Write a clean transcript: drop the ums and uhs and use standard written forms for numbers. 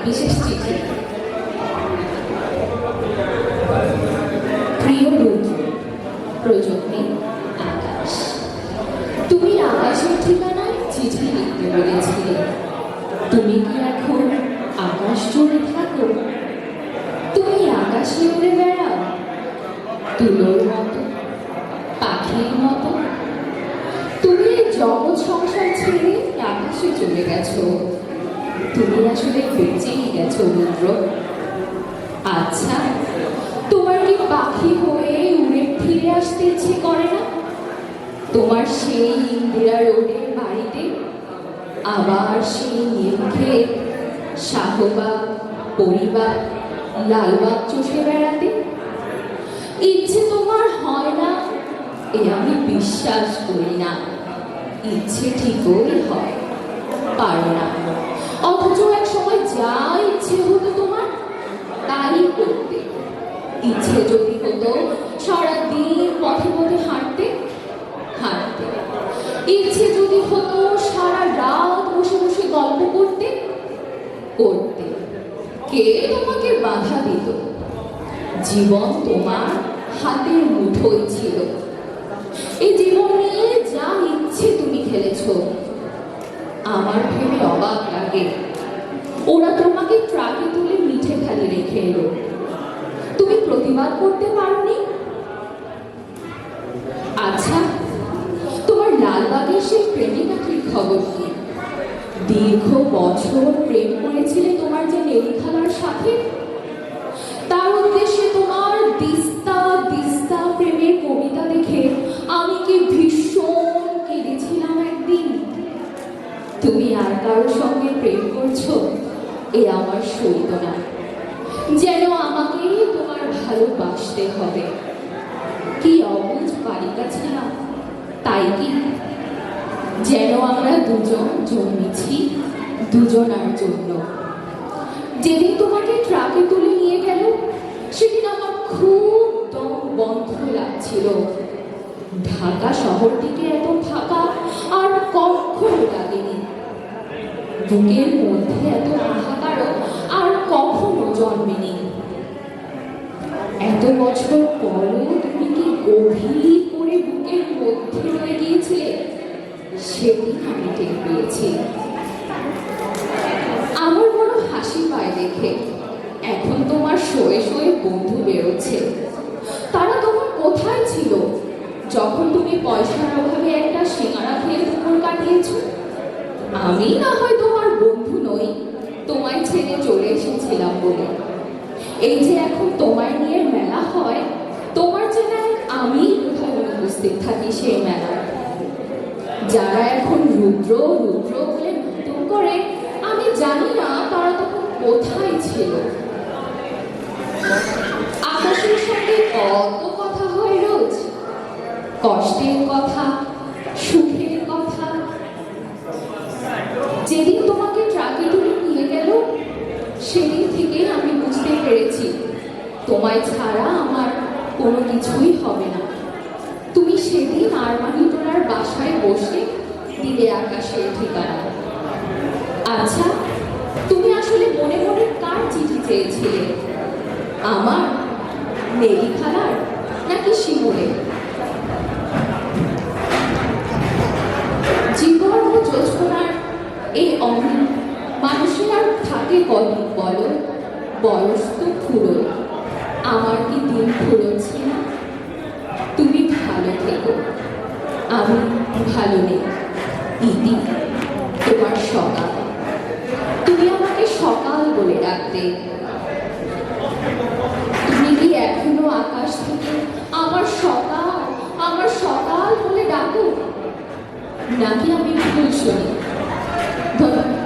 বিশেষ চিঠি। প্রিয় রুদ্র, প্রযত্নে আকাশ। তুমি আকাশের ঠিকানায় চিঠি লিখতে বলেছিলে। তুমি কি এখন আকাশ জুড়ে থাকো? তুমি আকাশে উড়ে বেড়াও তুলোর মতো, পাখির মতো। তুমি এই জগৎ সংসার ছেড়ে আকাশে চলে গেছো। তুমি আসলে বেঁচেই গেছো রুদ্র। আচ্ছা, তোমার কি পাখি হয়ে উড়ে ফিরে আসতে ইচ্ছে করে না? তোমার সেই ইন্দিরা রোডের বাড়িতে আবার সেই নিমক্ষেত, শাহবাগ, পরিবার, লালবাগ চষে বেড়াতে ইচ্ছে তোমার হয় না? এ আমি বিশ্বাস করি না। ইচ্ছে ঠিকই হয়, পারো না। অথচ এক সময় যা ইচ্ছে হতো তোমার তাই করতে। ইচ্ছে যদি হতো সারাদিন পথে পথে হাঁটতে হাঁটতে, ইচ্ছে যদি হতো সারা রাত বসে বসে গল্প করতে করতে। কে তোমাকে বাধা দিত? জীবন তোমার হাতের মুঠোয় ছিল। এই জীবন নিয়ে যা ইচ্ছে তুমি খেলেছ। আমার ভেবে অবাক লাগে, ওরা তোমাকে ট্রাকে তুলে মিঠে খালি রেখে এলো। তুমি প্রতিবাদ করতে পারোনি? আচ্ছা, তোমার লালবাগের সেই প্রেমিকাটির খবর কি? দীর্ঘ বছর প্রেম করেছিলে তোমার যে নেলিখালার সাথে। তার উদ্দেশ্যে তোমার দিস্তা দিস্তা প্রেমের কবিতা দেখে আমি কি ভীষণ কেঁদেছিলাম একদিন। তুমি আর কারোর সঙ্গে প্রেম করছো, এ আমার সইত না। যেন আমাকে তোমার ভালোবাসতে হবে। কি অবুঝ বালিকা ছাড়া, তাই কি? যেন আমরা দুজন জন্মেছি দুজনার জন্য। যেদিন তোমাকে ট্রাকে তুলে নিয়ে গেল সেদিন আমার খুব দম বন্ধ লাগছিল। ঢাকা শহরটিকে এত ফাঁকা আর কখনো লাগেনি। বুকের মধ্যে এত হাহাকার আর কখনো জন্মেনি। এত বছর পরও তুমি কি গভীর করে বুকের মধ্যে রয়ে গিয়েছিলে, সেদিন আমি টের পেয়েছি। আমার বড় হাসি পায় দেখে। এখন তোমার শোয়ে শোয়ে বন্ধু বেরোচ্ছে। তারা তখন কোথায় ছিল যখন তুমি পয়সার অভাবে একটা সিঙ্গারা খেয়ে দুপুর কাটিয়েছ? আমি না হয় তোমার বন্ধু নই, তোমায় ছেড়ে চলে এসেছিলাম বলে। এই যে এখন তোমায় নিয়ে মেলা হয়, তোমার চেনায় আমি কোথায় উপস্থিত থাকি সেই মেলায়। যারা এখন রুদ্র রুদ্র বলে নতুন করে, আমি জানি না তারা তখন কোথায় ছিল। আকাশের সঙ্গে কত কথা হয় রোজ, কষ্টের কথা, সুখের কথা। যেদিন তোমাকে ট্রাকে তুলে নিয়ে গেল সেদিন থেকে আমি বুঝতে পেরেছি তোমায় ছাড়া আমার কোনো কিছুই হবে না। তুমি সেদিন আরমানিটোলার বাসায় বসে দিলে আকাশের ঠিকানা। আচ্ছা, তুমি আসলে মনে মনে কার চিঠি চেয়েছিলে? আমার, নেলিখালার, নাকি শিমুলের? জীবন ও যোজনার এই অমিল মানুষের আর থাকে কদিন বলো? বয়স তো ফুরো, আমার কি দিন ফুরোচ্ছে না? তুমি ভালো থেকো, আমি ভালো নেই। ইতি, তোমার সকাল। তুমি আমাকে সকাল বলে ডাকতে। তুমি কি এখনো আকাশ থেকে আমার সকাল বলে ডাকো, নাকি আমি ভুল শুনি? ধন্যবাদ।